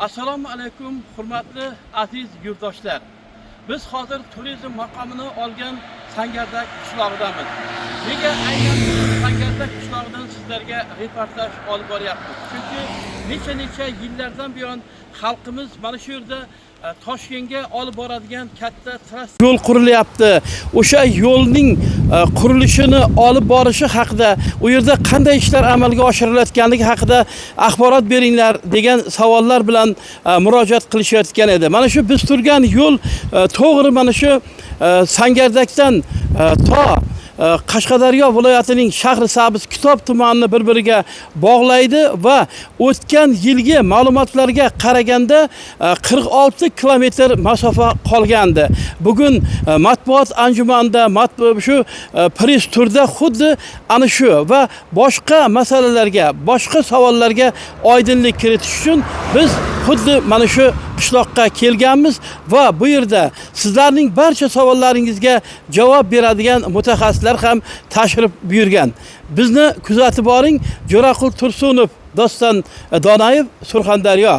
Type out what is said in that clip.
Assalomu alaykum, hurmatli aziz yurtdoshlar. Biz hozir turizm maqomini olgan Sangardak qishlog'idamiz. Nega aynan Sangardak qishlog'idan sizlarga reportaj olib boryapmiz? Chunki necha yillardan buyon xalqimiz mana shu yerda Toshkentga olib boradigan katta trass yo'l qurilyapti. O'sha yo'lning qurilishini olib borishi haqida, u yerda qanday ishlar amalga oshirilayotganligi haqida axborot beringlar degan savollar bilan murojaat qilishayotgan edi. Mana shu biz turgan yo'l to'g'ri mana shu Sangardakdan to Qashqadaryo viloyatining Shahri Sabz Kitob tumanini bir-biriga bog'laydi va o'tgan yilgi ma'lumotlarga qaraganda 46 kilometr masofa qolgandi. Bugun matbuot anjumanida shu press turda xuddi ana shu va boshqa masalalarga, boshqa savollarga oydinlik kiritish uchun biz xuddi mana shu qishloqqa kelganmiz va bu yerda sizlarning barcha savollaringizga javob beradigan mutaxassislar ham tashrif buyurgan. Bizni kuzatib boring. Jo'raqul Tursunov, Doston Donayev, Surxondaryo.